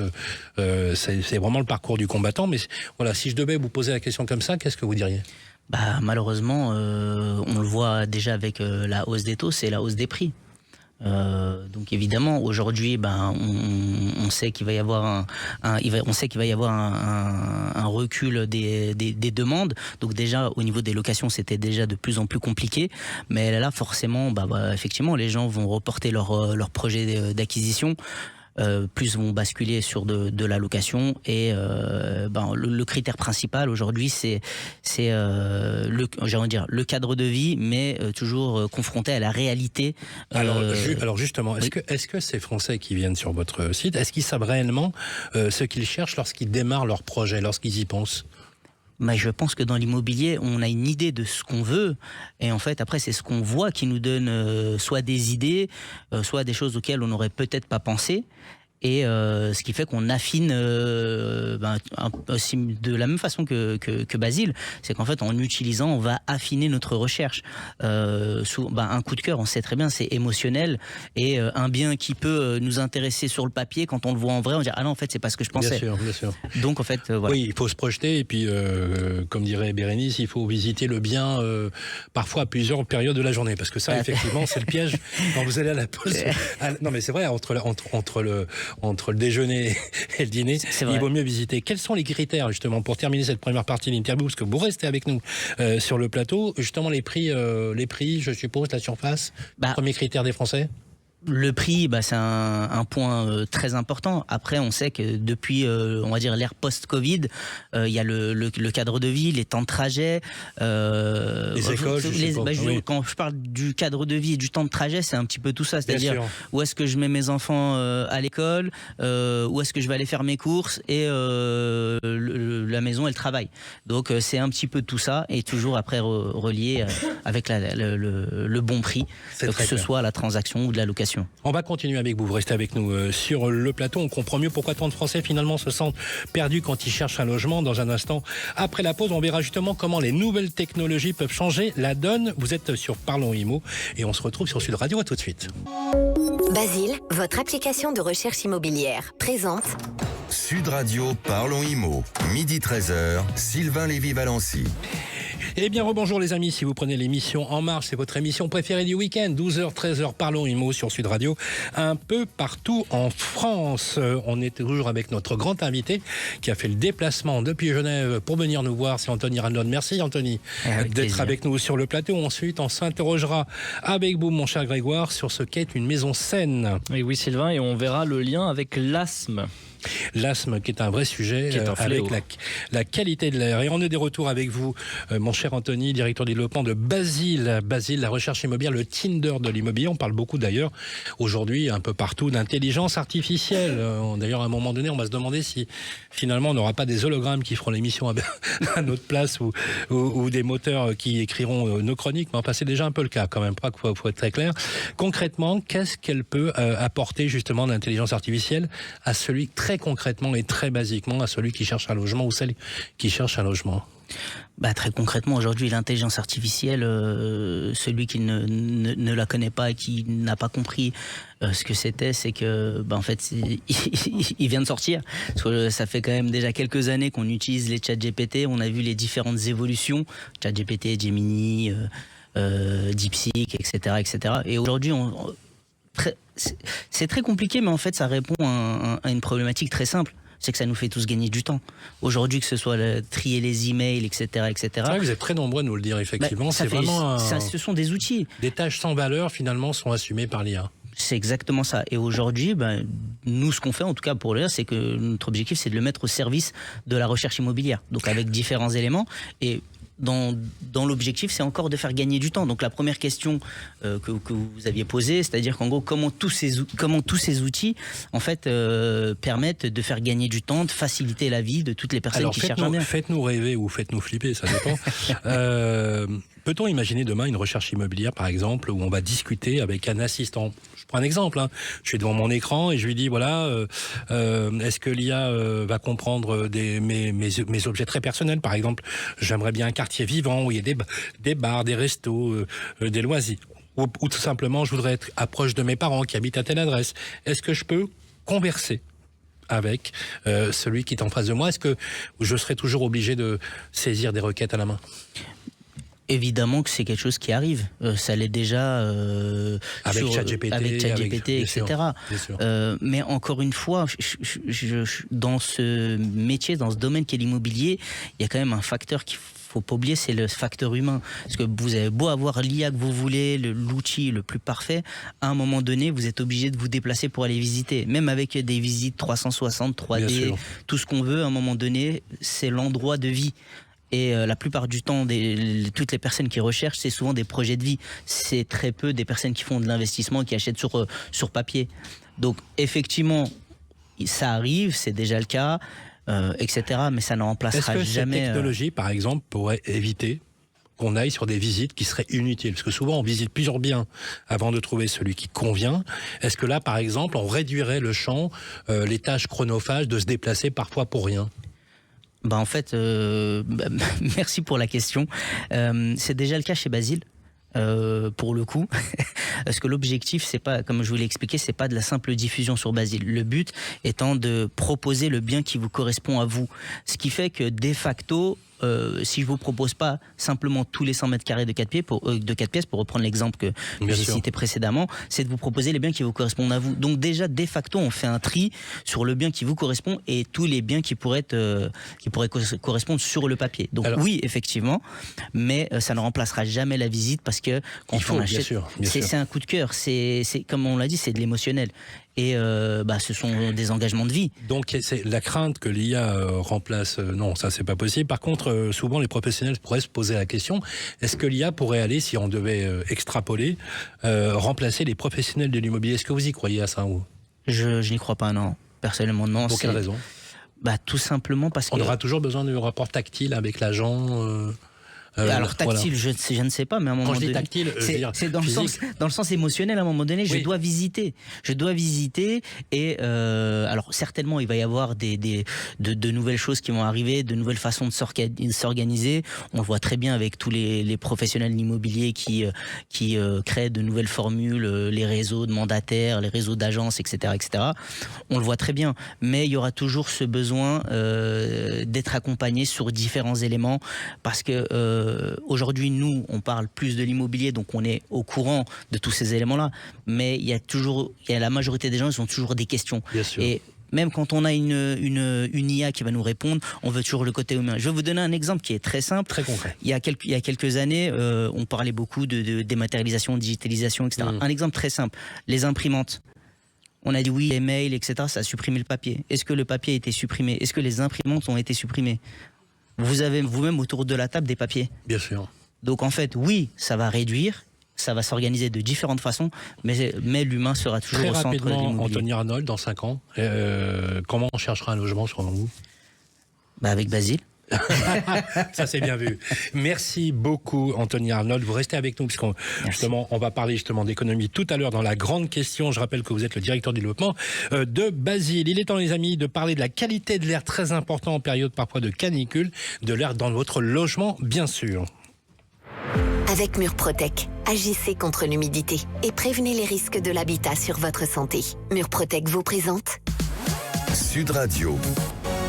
[SPEAKER 3] c'est vraiment le parcours du combattant. Mais voilà, si je devais vous poser la question comme ça, qu'est-ce que vous diriez?
[SPEAKER 8] Malheureusement, on le voit déjà avec la hausse des taux, c'est la hausse des prix. Donc évidemment, aujourd'hui, on sait qu'il va y avoir un recul des demandes. Donc déjà, au niveau des locations, c'était déjà de plus en plus compliqué. Mais là, forcément, effectivement, les gens vont reporter leur projet d'acquisition. Plus vont basculer sur de la location et le critère principal aujourd'hui c'est le cadre de vie, mais toujours confronté à la réalité.
[SPEAKER 3] Alors justement, est-ce que ces Français qui viennent sur votre site, est-ce qu'ils savent réellement ce qu'ils cherchent lorsqu'ils démarrent leur projet, lorsqu'ils y pensent ?
[SPEAKER 8] Je pense que dans l'immobilier, on a une idée de ce qu'on veut, et en fait, après, c'est ce qu'on voit qui nous donne soit des idées, soit des choses auxquelles on n'aurait peut-être pas pensé. Et ce qui fait qu'on affine aussi de la même façon que Basile, c'est qu'en fait en utilisant, on va affiner notre recherche. Un coup de cœur, on sait très bien, c'est émotionnel, et un bien qui peut nous intéresser sur le papier, quand on le voit en vrai, on dit ah non, en fait c'est pas ce que je pensais.
[SPEAKER 3] Bien sûr.
[SPEAKER 8] Donc en fait voilà.
[SPEAKER 3] Oui, il faut se projeter, et puis comme dirait Bérénice, il faut visiter le bien parfois à plusieurs périodes de la journée, parce que ça effectivement c'est le piège quand vous allez à la pause. Non mais c'est vrai, entre le déjeuner et le dîner, il vaut mieux visiter. Quels sont les critères, justement, pour terminer cette première partie de l'interview, parce que vous restez avec nous sur le plateau, justement les prix, je suppose, la surface, premier critère des Français ?
[SPEAKER 8] Le prix, c'est un point très important. Après, on sait que depuis, on va dire, l'ère post-Covid, il y a le cadre de vie, les temps de trajet.
[SPEAKER 3] Les écoles, oui.
[SPEAKER 8] Quand je parle du cadre de vie et du temps de trajet, c'est un petit peu tout ça. C'est-à-dire, où est-ce que je mets mes enfants à l'école, où est-ce que je vais aller faire mes courses, et la maison et le travail. Donc, c'est un petit peu tout ça, et toujours après relié avec le bon prix, que ce soit la transaction ou de la location.
[SPEAKER 3] On va continuer avec vous restez avec nous sur le plateau. On comprend mieux pourquoi tant de Français finalement se sentent perdus quand ils cherchent un logement. Dans un instant, après la pause, on verra justement comment les nouvelles technologies peuvent changer la donne. Vous êtes sur Parlons Immo et on se retrouve sur Sud Radio. À tout de suite.
[SPEAKER 1] Basile, votre application de recherche immobilière, présente
[SPEAKER 2] Sud Radio Parlons Immo, midi 13h, Sylvain Lévy-Valency.
[SPEAKER 3] Eh bien, rebonjour les amis, si vous prenez l'émission En Marche, c'est votre émission préférée du week-end, 12h, 13h, Parlons Immo sur Sud Radio, un peu partout en France. On est toujours avec notre grand invité qui a fait le déplacement depuis Genève pour venir nous voir, c'est Anthony Randon. Merci Anthony d'être avec nous sur le plateau. Ensuite, on s'interrogera avec vous, mon cher Grégoire, sur ce qu'est une maison saine.
[SPEAKER 5] Oui Sylvain, et on verra le lien avec l'asthme.
[SPEAKER 3] L'asthme qui est un vrai sujet avec la qualité de l'air. Et on est de retour avec vous, mon cher Anthony, directeur du développement de Basile. Basile, la recherche immobilière, le Tinder de l'immobilier. On parle beaucoup d'ailleurs aujourd'hui un peu partout d'intelligence artificielle. D'ailleurs à un moment donné on va se demander si finalement on n'aura pas des hologrammes qui feront l'émission à notre place ou des moteurs qui écriront nos chroniques. Mais enfin c'est déjà un peu le cas quand même, faut être très clair. Concrètement, qu'est-ce qu'elle peut apporter justement l'intelligence artificielle à celui très concrètement et très basiquement à celui qui cherche un logement ou celle qui cherche un logement?
[SPEAKER 8] Très concrètement, aujourd'hui, l'intelligence artificielle, celui qui ne la connaît pas et qui n'a pas compris ce que c'était, c'est que, en fait, il vient de sortir. Parce que ça fait quand même déjà quelques années qu'on utilise les chats GPT. On a vu les différentes évolutions, chat GPT, Gemini, DeepSeek, etc., etc. Et aujourd'hui, c'est très compliqué, mais en fait, ça répond à une problématique très simple. C'est que ça nous fait tous gagner du temps. Aujourd'hui, que ce soit trier les emails, etc., etc.
[SPEAKER 3] C'est vrai que vous êtes très nombreux à nous le dire, effectivement.
[SPEAKER 8] Ce sont des outils.
[SPEAKER 3] Des tâches sans valeur, finalement, sont assumées par l'IA.
[SPEAKER 8] C'est exactement ça. Et aujourd'hui, nous, ce qu'on fait, en tout cas pour l'IA, c'est que notre objectif, c'est de le mettre au service de la recherche immobilière. Donc, avec différents éléments. Et dans l'objectif, c'est encore de faire gagner du temps. Donc la première question que vous aviez posée, c'est-à-dire qu'en gros, comment tous ces outils en fait permettent de faire gagner du temps, de faciliter la vie de toutes les personnes qui cherchent un bien.
[SPEAKER 3] Faites-nous rêver ou faites-nous flipper, ça dépend. Peut-on imaginer demain une recherche immobilière, par exemple, où on va discuter avec un assistant? Je prends un exemple. Je suis devant mon écran et je lui dis, voilà, est-ce que l'IA va comprendre mes objets très personnels? Par exemple, j'aimerais bien un quartier vivant où il y ait des bars, des restos, des loisirs. Ou tout simplement, je voudrais être proche de mes parents qui habitent à telle adresse. Est-ce que je peux converser avec celui qui est en face de moi? Est-ce que je serai toujours obligé de saisir des requêtes à la main?
[SPEAKER 8] Évidemment que c'est quelque chose qui arrive. Ça l'est déjà
[SPEAKER 3] avec ChatGPT,
[SPEAKER 8] etc. Mais encore une fois, dans ce métier, dans ce domaine qu'est l'immobilier, il y a quand même un facteur qu'il faut pas oublier, c'est le facteur humain. Parce que vous avez beau avoir l'IA que vous voulez, l'outil le plus parfait, à un moment donné, vous êtes obligé de vous déplacer pour aller visiter. Même avec des visites 360, 3D, tout ce qu'on veut, à un moment donné, c'est l'endroit de vie. Et la plupart du temps, toutes les personnes qui recherchent, c'est souvent des projets de vie. C'est très peu des personnes qui font de l'investissement, qui achètent sur papier. Donc effectivement, ça arrive, c'est déjà le cas, etc. Mais ça ne remplacera jamais...
[SPEAKER 3] Est-ce que cette technologie, par exemple, pourrait éviter qu'on aille sur des visites qui seraient inutiles? Parce que souvent, on visite plusieurs biens avant de trouver celui qui convient. Est-ce que là, par exemple, on réduirait le champ, les tâches chronophages de se déplacer parfois pour rien?
[SPEAKER 8] En fait, merci pour la question. C'est déjà le cas chez Basile. Pour le coup, parce que l'objectif, c'est pas, comme je vous l'ai expliqué, c'est pas de la simple diffusion sur Basile. Le but étant de proposer le bien qui vous correspond à vous. Ce qui fait que de facto, si je vous propose pas simplement tous les 100 mètres carrés de 4 pièces, pour reprendre l'exemple que j'ai cité précédemment, c'est de vous proposer les biens qui vous correspondent à vous. Donc déjà, de facto, on fait un tri sur le bien qui vous correspond et tous les biens qui pourraient correspondre sur le papier. Donc oui, effectivement, mais ça ne remplacera jamais la visite parce que quand on achète, c'est un coup de cœur. C'est comme on l'a dit, c'est de l'émotionnel. Et ce sont des engagements de vie.
[SPEAKER 3] Donc c'est la crainte que l'IA remplace, non, ça c'est pas possible. Par contre, souvent les professionnels pourraient se poser la question, est-ce que l'IA pourrait aller, si on devait extrapoler, remplacer les professionnels de l'immobilier? Est-ce que vous y croyez à ça ou...
[SPEAKER 8] Je n'y crois pas, non. Personnellement, non.
[SPEAKER 3] Pour quelle raison?
[SPEAKER 8] Tout simplement parce
[SPEAKER 3] qu'on aura toujours besoin du rapport tactile avec l'agent.
[SPEAKER 8] Alors tactile, je ne sais pas, mais à un moment donné,
[SPEAKER 3] tactile,
[SPEAKER 8] c'est dans le sens émotionnel. À un moment donné, je dois visiter, et alors certainement il va y avoir de nouvelles choses qui vont arriver, de nouvelles façons de s'organiser. On le voit très bien avec tous les professionnels de l'immobilier qui créent de nouvelles formules, les réseaux de mandataires, les réseaux d'agences, etc., etc. On le voit très bien, mais il y aura toujours ce besoin d'être accompagné sur différents éléments parce que aujourd'hui, nous, on parle plus de l'immobilier, donc on est au courant de tous ces éléments-là. Mais il y a la majorité des gens, ils ont toujours des questions.
[SPEAKER 3] Bien sûr.
[SPEAKER 8] Et même quand on a une IA qui va nous répondre, on veut toujours le côté humain. Je vais vous donner un exemple qui est très simple.
[SPEAKER 3] Très concret.
[SPEAKER 8] Il y a quelques années, on parlait beaucoup de dématérialisation, digitalisation, etc. Un exemple très simple. Les imprimantes. On a dit oui, les mails, etc. Ça a supprimé le papier. Est-ce que le papier a été supprimé? Est-ce que les imprimantes ont été supprimées? Vous avez vous-même autour de la table des papiers.
[SPEAKER 3] Bien sûr.
[SPEAKER 8] Donc en fait, oui, ça va réduire, ça va s'organiser de différentes façons, mais l'humain sera toujours au centre de l'immobilier. Très rapidement,
[SPEAKER 3] Anthony Arnold, dans 5 ans, comment on cherchera un logement selon vous?
[SPEAKER 8] Avec Basile.
[SPEAKER 3] Ça c'est bien vu. Merci beaucoup Anthony Arnold. Vous restez avec nous puisqu'on on va parler justement d'économie tout à l'heure dans la grande question. Je rappelle que vous êtes le directeur du développement de Basile. Il est temps les amis de parler de la qualité de l'air, très important en période parfois de canicule, de l'air dans votre logement bien sûr.
[SPEAKER 1] Avec Murprotec, agissez contre l'humidité et prévenez les risques de l'habitat sur votre santé. Murprotec vous présente
[SPEAKER 2] Sud Radio.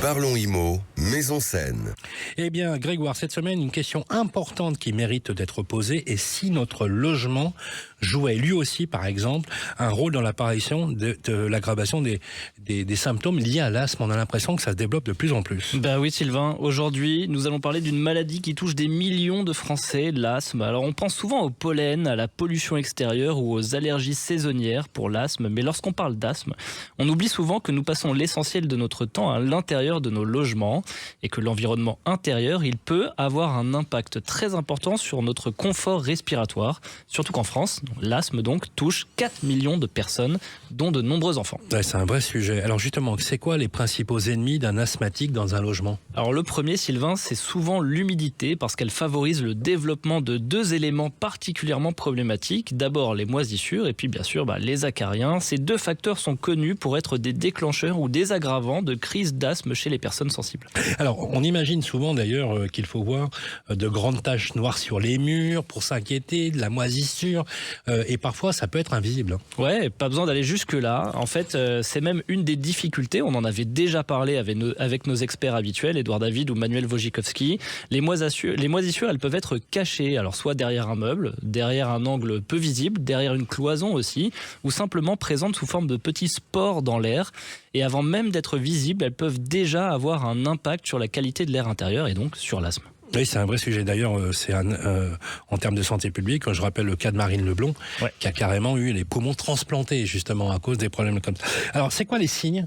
[SPEAKER 2] Parlons IMO, Maison Seine.
[SPEAKER 3] Eh bien, Grégoire, cette semaine, une question importante qui mérite d'être posée est si notre logement jouait lui aussi, par exemple, un rôle dans l'apparition de l'aggravation des symptômes liés à l'asthme. On a l'impression que ça se développe de plus en plus.
[SPEAKER 5] Ben oui, Sylvain. Aujourd'hui, nous allons parler d'une maladie qui touche des millions de Français, l'asthme. Alors, on pense souvent au pollen, à la pollution extérieure ou aux allergies saisonnières pour l'asthme. Mais lorsqu'on parle d'asthme, on oublie souvent que nous passons l'essentiel de notre temps à l'intérieur de nos logements et que l'environnement intérieur, il peut avoir un impact très important sur notre confort respiratoire. Surtout qu'en France, l'asthme donc touche 4 millions de personnes, dont de nombreux enfants.
[SPEAKER 3] Ouais, c'est un vrai sujet. Alors justement, c'est quoi les principaux ennemis d'un asthmatique dans un logement?
[SPEAKER 5] Alors le premier, Sylvain, c'est souvent l'humidité parce qu'elle favorise le développement de 2 éléments particulièrement problématiques. D'abord les moisissures et puis bien sûr les acariens. Ces 2 facteurs sont connus pour être des déclencheurs ou des aggravants de crises d'asthme chez les personnes sensibles.
[SPEAKER 3] Alors, on imagine souvent d'ailleurs qu'il faut voir de grandes taches noires sur les murs pour s'inquiéter de la moisissure, et parfois ça peut être invisible.
[SPEAKER 5] Ouais, pas besoin d'aller jusque-là. En fait, c'est même une des difficultés. On en avait déjà parlé avec nos experts habituels, Édouard David ou Manuel Wojcikowski. Les moisissures, elles peuvent être cachées, alors soit derrière un meuble, derrière un angle peu visible, derrière une cloison aussi, ou simplement présentes sous forme de petits spores dans l'air. Et avant même d'être visibles, elles peuvent déjà avoir un impact sur la qualité de l'air intérieur et donc sur l'asthme.
[SPEAKER 3] Oui, c'est un vrai sujet. D'ailleurs, c'est en termes de santé publique, je rappelle le cas de Marine Leblond, qui a carrément eu les poumons transplantés, justement, à cause des problèmes comme ça. Alors, c'est quoi les signes,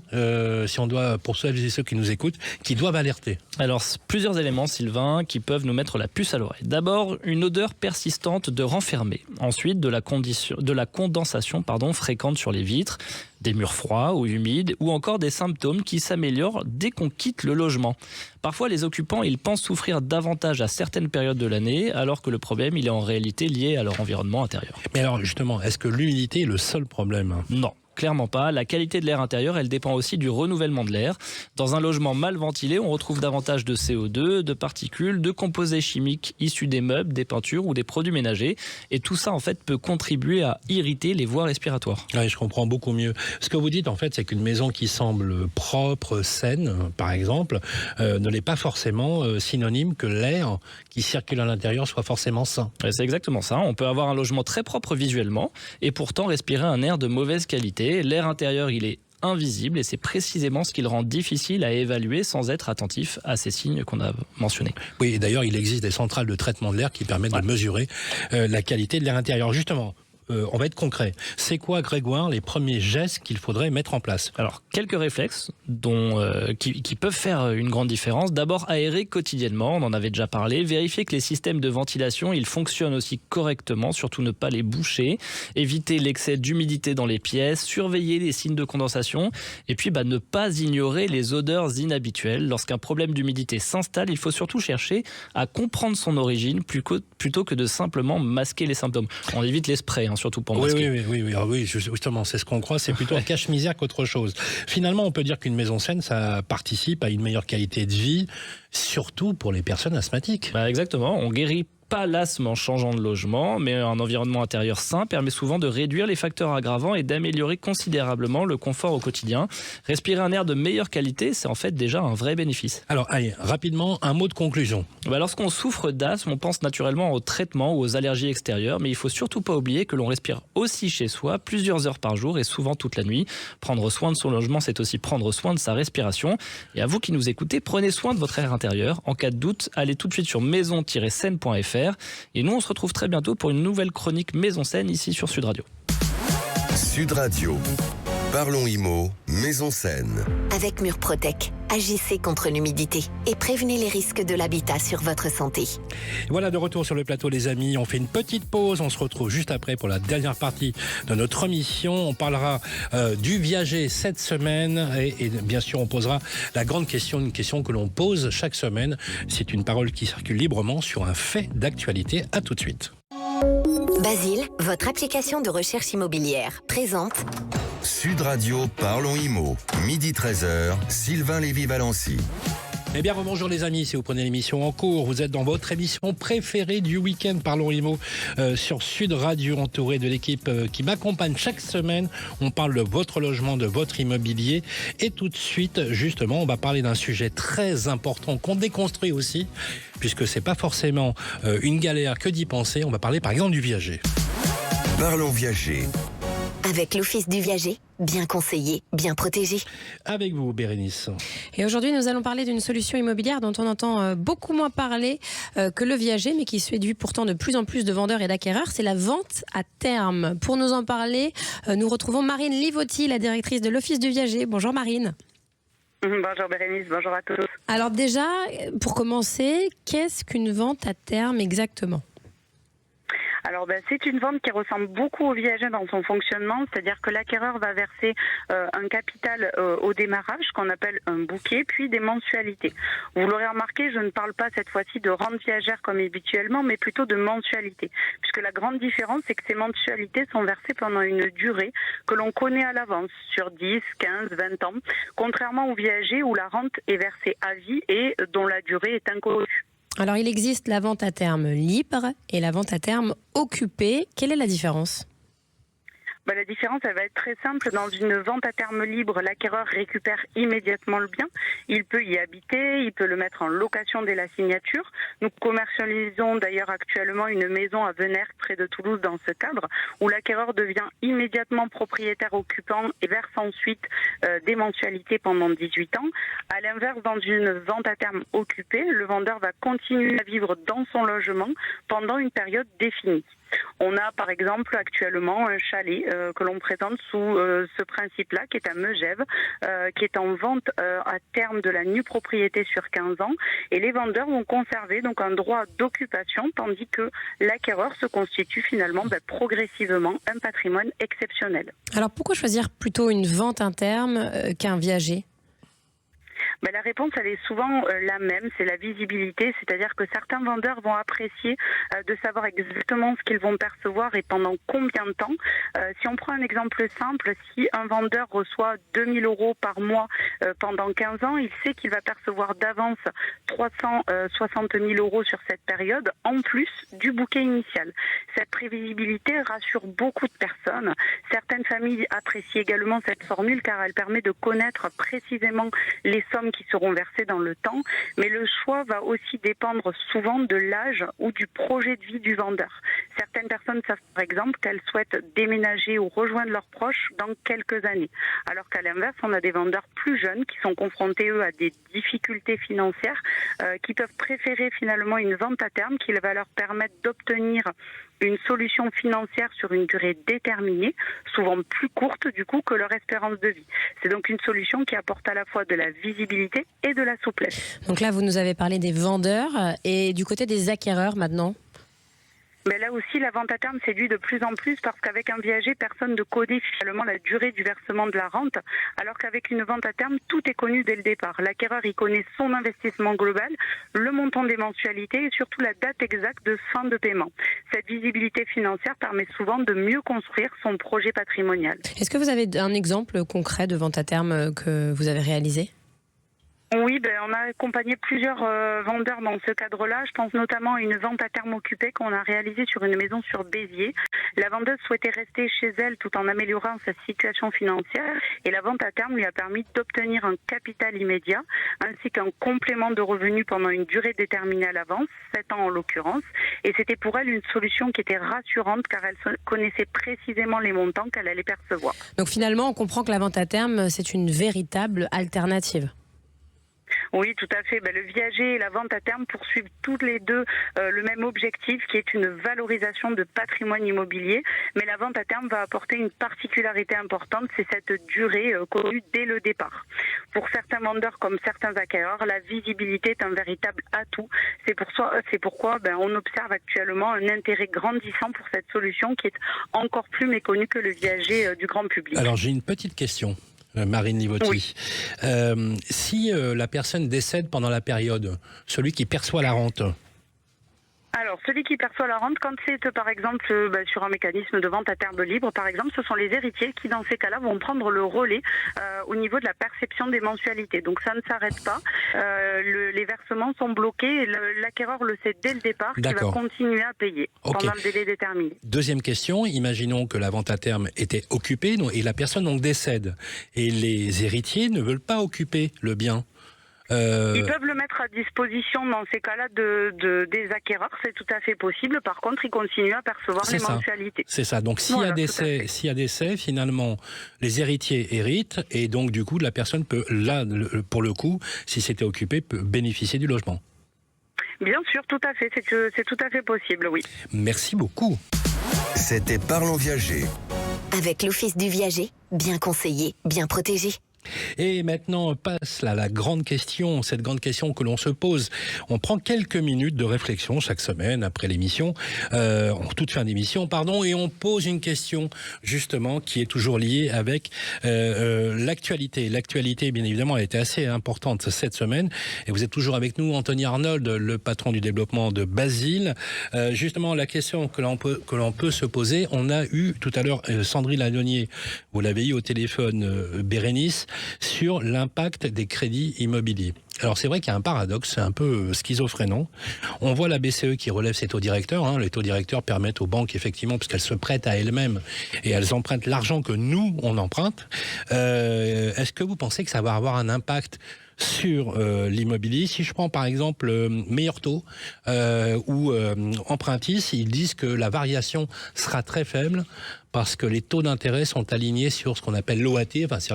[SPEAKER 3] si on doit, pour ceux et ceux qui nous écoutent, qui doivent alerter?
[SPEAKER 5] Alors, plusieurs éléments, Sylvain, qui peuvent nous mettre la puce à l'oreille. D'abord, une odeur persistante de renfermé. Ensuite, de la condensation fréquente sur les vitres, des murs froids ou humides, ou encore des symptômes qui s'améliorent dès qu'on quitte le logement. Parfois, les occupants, ils pensent souffrir davantage à certaines périodes de l'année, alors que le problème, il est en réalité lié à leur environnement intérieur.
[SPEAKER 3] Mais alors, justement, est-ce que l'humidité est le seul problème?
[SPEAKER 5] Non. Clairement pas. La qualité de l'air intérieur, elle dépend aussi du renouvellement de l'air. Dans un logement mal ventilé, on retrouve davantage de CO2, de particules, de composés chimiques issus des meubles, des peintures ou des produits ménagers. Et tout ça, en fait, peut contribuer à irriter les voies respiratoires.
[SPEAKER 3] Oui, je comprends beaucoup mieux. Ce que vous dites, en fait, c'est qu'une maison qui semble propre, saine, par exemple, ne l'est pas forcément synonyme que l'air qui circule à l'intérieur soit forcément sain.
[SPEAKER 5] C'est exactement ça. On peut avoir un logement très propre visuellement et pourtant respirer un air de mauvaise qualité. L'air intérieur, il est invisible et c'est précisément ce qui le rend difficile à évaluer sans être attentif à ces signes qu'on a mentionnés.
[SPEAKER 3] Oui, et d'ailleurs, il existe des centrales de traitement de l'air qui permettent de mesurer la qualité de l'air intérieur. Justement, on va être concret. C'est quoi, Grégoire, les premiers gestes qu'il faudrait mettre en place?
[SPEAKER 5] Alors, quelques réflexes qui peuvent faire une grande différence. D'abord, aérer quotidiennement, on en avait déjà parlé. Vérifier que les systèmes de ventilation, ils fonctionnent aussi correctement, surtout ne pas les boucher. Éviter l'excès d'humidité dans les pièces, surveiller les signes de condensation. Et puis, ne pas ignorer les odeurs inhabituelles. Lorsqu'un problème d'humidité s'installe, il faut surtout chercher à comprendre son origine plutôt que de simplement masquer les symptômes. On évite les sprays, surtout pour masquer.
[SPEAKER 3] Oui, justement, c'est ce qu'on croit, c'est plutôt un cache-misère qu'autre chose. Finalement, on peut dire qu'une maison saine, ça participe à une meilleure qualité de vie, surtout pour les personnes asthmatiques.
[SPEAKER 5] Exactement, on guérit pas l'asthme en changeant de logement, mais un environnement intérieur sain permet souvent de réduire les facteurs aggravants et d'améliorer considérablement le confort au quotidien. Respirer un air de meilleure qualité, c'est en fait déjà un vrai bénéfice.
[SPEAKER 3] Alors, allez, rapidement, un mot de conclusion.
[SPEAKER 5] Lorsqu'on souffre d'asthme, on pense naturellement au traitement ou aux allergies extérieures, mais il faut surtout pas oublier que l'on respire aussi chez soi plusieurs heures par jour et souvent toute la nuit. Prendre soin de son logement, c'est aussi prendre soin de sa respiration. Et à vous qui nous écoutez, prenez soin de votre air intérieur. En cas de doute, allez tout de suite sur maison-saine.fr. Et nous, on se retrouve très bientôt pour une nouvelle chronique Maison Saine ici sur Sud Radio.
[SPEAKER 2] Sud Radio. Parlons IMO, Maison Saine.
[SPEAKER 1] Avec Murprotec, agissez contre l'humidité et prévenez les risques de l'habitat sur votre santé.
[SPEAKER 3] Voilà, de retour sur le plateau, les amis. On fait une petite pause. On se retrouve juste après pour la dernière partie de notre émission. On parlera du viager cette semaine et bien sûr, on posera la grande question, une question que l'on pose chaque semaine. C'est une parole qui circule librement sur un fait d'actualité. À tout de suite.
[SPEAKER 1] Basile, votre application de recherche immobilière, présente
[SPEAKER 2] Sud Radio, Parlons IMO. Midi 13h, Sylvain Lévy-Valency.
[SPEAKER 3] Eh bien, bonjour les amis, si vous prenez l'émission en cours, vous êtes dans votre émission préférée du week-end, Parlons IMO, sur Sud Radio, entouré de l'équipe qui m'accompagne chaque semaine. On parle de votre logement, de votre immobilier. Et tout de suite, justement, on va parler d'un sujet très important qu'on déconstruit aussi, puisque c'est pas forcément une galère que d'y penser. On va parler par exemple du viager.
[SPEAKER 2] Parlons viager.
[SPEAKER 1] avec l'Office du viager, bien conseillé, bien protégé.
[SPEAKER 3] Avec vous, Bérénice.
[SPEAKER 4] Et aujourd'hui, nous allons parler d'une solution immobilière dont on entend beaucoup moins parler que le viager, mais qui séduit pourtant de plus en plus de vendeurs et d'acquéreurs. C'est la vente à terme. Pour nous en parler, nous retrouvons Marine Livotti, la directrice de l'Office du viager. Bonjour Marine.
[SPEAKER 9] Bonjour Bérénice, bonjour à tous.
[SPEAKER 4] Alors déjà, pour commencer, qu'est-ce qu'une vente à terme exactement ?
[SPEAKER 9] Alors c'est une vente qui ressemble beaucoup au viager dans son fonctionnement, c'est-à-dire que l'acquéreur va verser un capital au démarrage qu'on appelle un bouquet, puis des mensualités. Vous l'aurez remarqué, je ne parle pas cette fois-ci de rente viagère comme habituellement, mais plutôt de mensualités, puisque la grande différence c'est que ces mensualités sont versées pendant une durée que l'on connaît à l'avance, sur 10, 15, 20 ans, contrairement au viager où la rente est versée à vie et dont la durée est inconnue.
[SPEAKER 4] Alors, il existe la vente à terme libre et la vente à terme occupée. Quelle est la différence ?
[SPEAKER 9] La différence, elle va être très simple. Dans une vente à terme libre, l'acquéreur récupère immédiatement le bien. Il peut y habiter, il peut le mettre en location dès la signature. Nous commercialisons d'ailleurs actuellement une maison à Venères, près de Toulouse, dans ce cadre, où l'acquéreur devient immédiatement propriétaire occupant et verse ensuite des mensualités pendant 18 ans. À l'inverse, dans une vente à terme occupée, le vendeur va continuer à vivre dans son logement pendant une période définie. On a par exemple actuellement un chalet que l'on présente sous ce principe-là, qui est à Megève, qui est en vente à terme de la nue propriété sur 15 ans. Et les vendeurs vont conserver donc un droit d'occupation, tandis que l'acquéreur se constitue finalement progressivement un patrimoine exceptionnel.
[SPEAKER 4] Alors pourquoi choisir plutôt une vente à terme qu'un viager ?
[SPEAKER 9] La réponse, elle est souvent la même, c'est la visibilité, c'est-à-dire que certains vendeurs vont apprécier de savoir exactement ce qu'ils vont percevoir et pendant combien de temps. Si on prend un exemple simple, si un vendeur reçoit 2 000 € par mois pendant 15 ans, il sait qu'il va percevoir d'avance 360 000 € sur cette période, en plus du bouquet initial. Cette prévisibilité rassure beaucoup de personnes. Certaines familles apprécient également cette formule car elle permet de connaître précisément les sommes qui seront versées dans le temps, mais le choix va aussi dépendre souvent de l'âge ou du projet de vie du vendeur. Certaines personnes savent par exemple qu'elles souhaitent déménager ou rejoindre leurs proches dans quelques années, alors qu'à l'inverse, on a des vendeurs plus jeunes qui sont confrontés, eux, à des difficultés financières, qui peuvent préférer finalement une vente à terme qui va leur permettre d'obtenir une solution financière sur une durée déterminée, souvent plus courte du coup que leur espérance de vie. C'est donc une solution qui apporte à la fois de la visibilité et de la souplesse.
[SPEAKER 4] Donc là, vous nous avez parlé des vendeurs et du côté des acquéreurs maintenant.
[SPEAKER 9] Mais là aussi, la vente à terme séduit de plus en plus parce qu'avec un viager, personne ne connaît finalement la durée du versement de la rente, alors qu'avec une vente à terme, tout est connu dès le départ. L'acquéreur, il connaît son investissement global, le montant des mensualités et surtout la date exacte de fin de paiement. Cette visibilité financière permet souvent de mieux construire son projet patrimonial.
[SPEAKER 4] Est-ce que vous avez un exemple concret de vente à terme que vous avez réalisé ?
[SPEAKER 9] Oui, on a accompagné plusieurs vendeurs dans ce cadre-là. Je pense notamment à une vente à terme occupée qu'on a réalisée sur une maison sur Béziers. La vendeuse souhaitait rester chez elle tout en améliorant sa situation financière et la vente à terme lui a permis d'obtenir un capital immédiat ainsi qu'un complément de revenus pendant une durée déterminée à l'avance, 7 ans en l'occurrence. Et c'était pour elle une solution qui était rassurante car elle connaissait précisément les montants qu'elle allait percevoir.
[SPEAKER 4] Donc finalement, on comprend que la vente à terme, c'est une véritable alternative.
[SPEAKER 9] Oui, tout à fait. Le viager et la vente à terme poursuivent toutes les deux le même objectif qui est une valorisation de patrimoine immobilier. Mais la vente à terme va apporter une particularité importante, c'est cette durée connue dès le départ. Pour certains vendeurs comme certains acquéreurs, la visibilité est un véritable atout. C'est pourquoi on observe actuellement un intérêt grandissant pour cette solution qui est encore plus méconnue que le viager du grand public.
[SPEAKER 3] Alors j'ai une petite question. Marine Livotti. Oui. Si la personne décède pendant la période, celui qui perçoit la rente.
[SPEAKER 9] Alors, celui qui perçoit la rente, quand c'est par exemple sur un mécanisme de vente à terme libre, par exemple, ce sont les héritiers qui, dans ces cas-là, vont prendre le relais au niveau de la perception des mensualités. Donc, ça ne s'arrête pas. Les versements sont bloqués et l'acquéreur le sait dès le départ qu'il va continuer à payer pendant le délai déterminé.
[SPEAKER 3] Deuxième question, imaginons que la vente à terme était occupée et la personne donc décède et les héritiers ne veulent pas occuper le bien.
[SPEAKER 9] Ils peuvent le mettre à disposition dans ces cas-là des acquéreurs, c'est tout à fait possible. Par contre, ils continuent à percevoir les mensualités.
[SPEAKER 3] C'est ça. Donc s'il y a décès, finalement, les héritiers héritent et donc du coup, la personne peut, là, pour le coup, si c'était occupé, peut bénéficier du logement.
[SPEAKER 9] Bien sûr, tout à fait. C'est tout à fait possible, oui.
[SPEAKER 3] Merci beaucoup.
[SPEAKER 2] C'était Parlons Viager.
[SPEAKER 1] Avec l'Office du Viager, bien conseillé, bien protégé.
[SPEAKER 3] Et maintenant, on passe à la grande question, cette grande question que l'on se pose. On prend quelques minutes de réflexion chaque semaine après l'émission, en toute fin d'émission, pardon, et on pose une question justement qui est toujours liée avec l'actualité. L'actualité, bien évidemment, a été assez importante cette semaine. Et vous êtes toujours avec nous, Anthony Arnold, le patron du développement de Basile. Justement, la question que l'on peut se poser, on a eu tout à l'heure Sandrine Ladonnier, vous l'avez eu au téléphone, Bérénice, sur l'impact des crédits immobiliers. Alors c'est vrai qu'il y a un paradoxe, c'est un peu schizophrénant. On voit la BCE qui relève ses taux directeurs. Les taux directeurs permettent aux banques, effectivement, puisqu'elles se prêtent à elles-mêmes et elles empruntent l'argent que nous, on emprunte. Est-ce que vous pensez que ça va avoir un impact sur l'immobilier? Si je prends par exemple Meilleur Taux ou Empruntis, ils disent que la variation sera très faible parce que les taux d'intérêt sont alignés sur ce qu'on appelle l'OAT, enfin c'est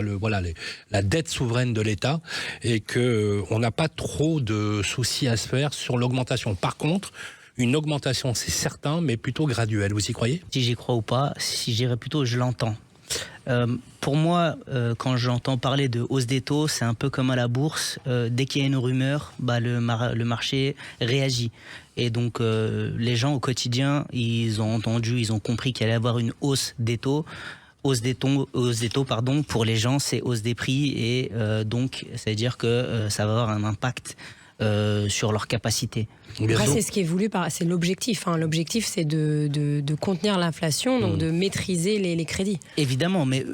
[SPEAKER 3] la dette souveraine de l'État, et que on n'a pas trop de soucis à se faire sur l'augmentation. Par contre, une augmentation, c'est certain, mais plutôt graduelle. Vous y croyez?
[SPEAKER 8] Si j'y crois ou pas, si j'irais plutôt, je l'entends. Pour moi, quand j'entends parler de hausse des taux, c'est un peu comme à la bourse. Dès qu'il y a une rumeur, le marché réagit. Et donc, les gens au quotidien, ils ont compris qu'il allait y avoir une hausse des taux. Hausse des taux, pour les gens, c'est hausse des prix. Et donc, ça veut dire que ça va avoir un impact sur leur capacité.
[SPEAKER 4] Après, c'est ce qui est voulu c'est l'objectif. L'objectif, c'est de contenir l'inflation, donc de maîtriser les crédits.
[SPEAKER 8] Évidemment, mais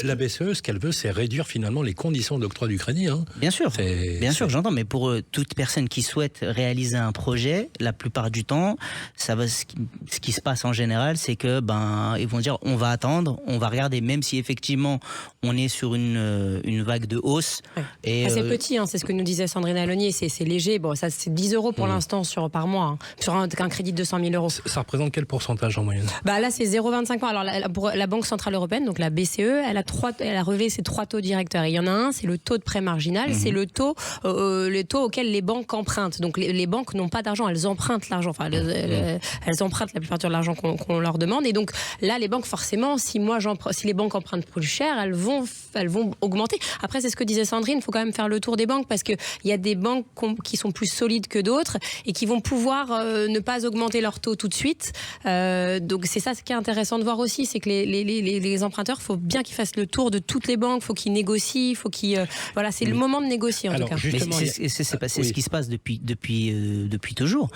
[SPEAKER 3] la BCE, ce qu'elle veut, c'est réduire finalement les conditions d'octroi du crédit.
[SPEAKER 8] Bien sûr, j'entends. Mais pour toute personne qui souhaite réaliser un projet, la plupart du temps, ce qui se passe en général, c'est que ils vont dire, on va attendre, on va regarder, même si effectivement on est sur une vague de hausse.
[SPEAKER 4] Ouais.
[SPEAKER 8] Et
[SPEAKER 4] c'est petit, c'est ce que nous disait Sandrine Allonnier, c'est léger. Bon, ça c'est 10 € pour l'instant par mois, sur un crédit de 200 000 €.
[SPEAKER 3] Ça représente quel pourcentage en moyenne?
[SPEAKER 4] Là, c'est 0,25 ans. Alors, pour la Banque Centrale Européenne, donc la BCE, elle a relevé ses 3 taux directeurs. Et il y en a un, c'est le taux de prêt marginal, c'est le taux auquel les banques empruntent. Donc, les banques n'ont pas d'argent, elles empruntent l'argent. Enfin, elles empruntent la plupart de l'argent qu'on leur demande. Et donc, là, les banques, forcément, si les banques empruntent plus cher, elles vont augmenter. Après, c'est ce que disait Sandrine, il faut quand même faire le tour des banques parce qu'il y a des banques qui sont plus solides que d'autres et qui vont pouvoir ne pas augmenter leur taux tout de suite. Donc c'est ça ce qui est intéressant de voir aussi, c'est que les emprunteurs, il faut bien qu'ils fassent le tour de toutes les banques, il faut qu'ils négocient, il faut qu'ils... c'est le moment de négocier en tout cas.
[SPEAKER 8] C'est ce qui se passe depuis toujours.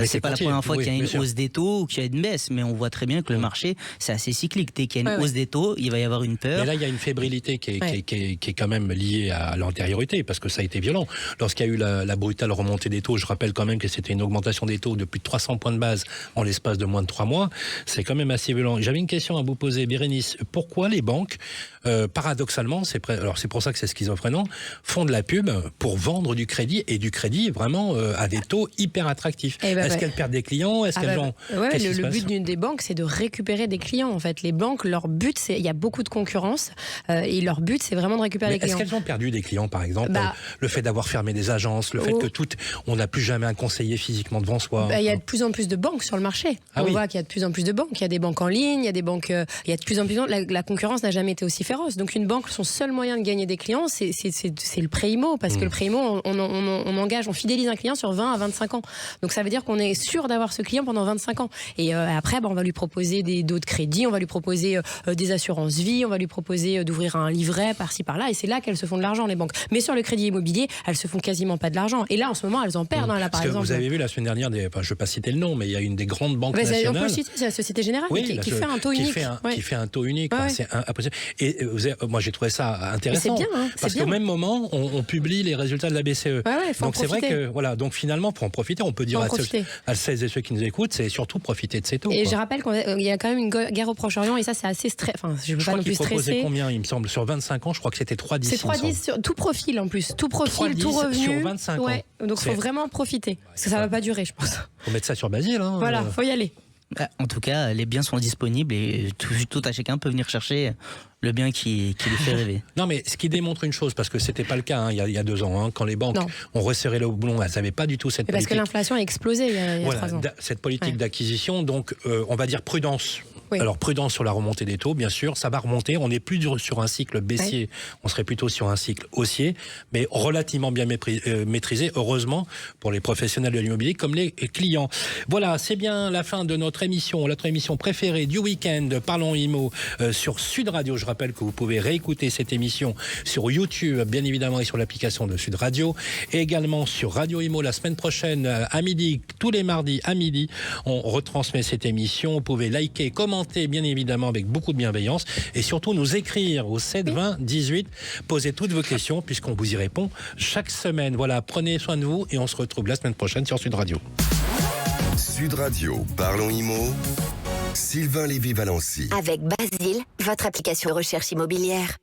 [SPEAKER 8] C'est pas la première fois qu'il y a une hausse des taux ou qu'il y a une baisse, mais on voit très bien que le marché, c'est assez cyclique. Dès qu'il y a une hausse des taux, il va y avoir une peur.
[SPEAKER 3] Mais là, il y a une fébrilité qui est quand même liée à l'antériorité, parce que ça a été violent. Lorsqu'il y a eu la brutale remontée des taux, je rappelle quand même que c'était une augmentation des taux de plus de 300 points de base en l'espace de moins de 3 mois. C'est quand même assez violent. J'avais une question à vous poser, Bérénice. Pourquoi les banques, paradoxalement, c'est pour ça que c'est schizophrénant, font de la pub pour vendre du crédit, et du crédit vraiment à des taux hyper attractifs? Est-ce qu'elles perdent des clients?
[SPEAKER 4] Le but des banques, c'est de récupérer des clients. En fait, les banques, leur but, il y a beaucoup de concurrence et leur but, c'est vraiment de récupérer des clients.
[SPEAKER 3] Est-ce qu'elles ont perdu des clients, par exemple? Le fait d'avoir fermé des agences, le fait que on n'a plus jamais un conseiller physiquement devant soi.
[SPEAKER 4] Il y a de plus en plus de banques sur le marché. On voit qu'il y a de plus en plus de banques. Il y a des banques en ligne, il y a des banques. Il y a de plus en plus. La concurrence n'a jamais été aussi féroce. Donc une banque, son seul moyen de gagner des clients, c'est le prêt IMO, parce que le prêt IMO, on fidélise un client sur 20 à 25 ans. Donc ça veut dire qu'on est sûr d'avoir ce client pendant 25 ans. Et après, on va lui proposer d'autres crédits, on va lui proposer des assurances vie, on va lui proposer d'ouvrir un livret par-ci par-là. Et c'est là qu'elles se font de l'argent, les banques. Mais sur le crédit immobilier, elles se font quasiment pas de l'argent. Et là, en ce moment, elles en perdent. Par exemple.
[SPEAKER 3] Vous avez vu la semaine dernière, je ne vais pas citer le nom, mais il y a une des grandes banques nationales.
[SPEAKER 4] On peut le citer, c'est la Société Générale, qui fait un taux unique.
[SPEAKER 3] Qui fait un taux unique. C'est impossible. Et moi, j'ai trouvé ça intéressant.
[SPEAKER 4] C'est bien,
[SPEAKER 3] parce qu'au même moment, on publie les résultats de la BCE.
[SPEAKER 4] Donc c'est vrai
[SPEAKER 3] que, donc finalement, pour en profiter, on peut dire à celles et ceux qui nous écoutent, c'est surtout profiter de ces taux.
[SPEAKER 4] Et je rappelle qu'il y a quand même une guerre au Proche-Orient, et ça, c'est assez stressant. Enfin, je ne veux pas non plus stresser.
[SPEAKER 3] Proposer combien, il me semble, sur 25 ans, je crois que c'était 3,10.
[SPEAKER 4] C'est 3,10 sur tout profil en plus. Tout profil, tout revenu.
[SPEAKER 3] Sur 25 ans.
[SPEAKER 4] Donc il faut vraiment profiter. Parce que ça ne va pas durer, je pense.
[SPEAKER 3] Faut mettre ça sur Basile.
[SPEAKER 4] Voilà, faut y aller.
[SPEAKER 8] En tout cas, les biens sont disponibles et tout à chacun peut venir chercher le bien qui lui fait rêver.
[SPEAKER 3] Non, mais ce qui démontre une chose, parce que c'était pas le cas il y a 2 ans, quand les banques ont resserré le houblon, elles n'avaient pas du tout cette politique.
[SPEAKER 4] Parce que l'inflation a explosé il y a 3 ans.
[SPEAKER 3] Cette politique d'acquisition, donc on va dire prudence.
[SPEAKER 4] Oui.
[SPEAKER 3] Alors prudence sur la remontée des taux, bien sûr, ça va remonter. On n'est plus sur un cycle baissier, on serait plutôt sur un cycle haussier, mais relativement bien maîtrisé, heureusement, pour les professionnels de l'immobilier comme les clients. Voilà, c'est bien la fin de notre émission préférée du week-end, Parlons Immo, sur Sud Radio. Je rappelle que vous pouvez réécouter cette émission sur YouTube, bien évidemment, et sur l'application de Sud Radio, et également sur Radio Immo la semaine prochaine à midi, tous les mardis à midi, on retransmet cette émission. Vous pouvez liker, commenter, bien évidemment, avec beaucoup de bienveillance, et surtout nous écrire au 7 20 18, poser toutes vos questions, puisqu'on vous y répond chaque semaine. Voilà, prenez soin de vous, et on se retrouve la semaine prochaine sur Sud Radio.
[SPEAKER 2] Sud Radio, Parlons Immo, Sylvain Lévy-Valency.
[SPEAKER 1] Avec Basile, votre application de recherche immobilière.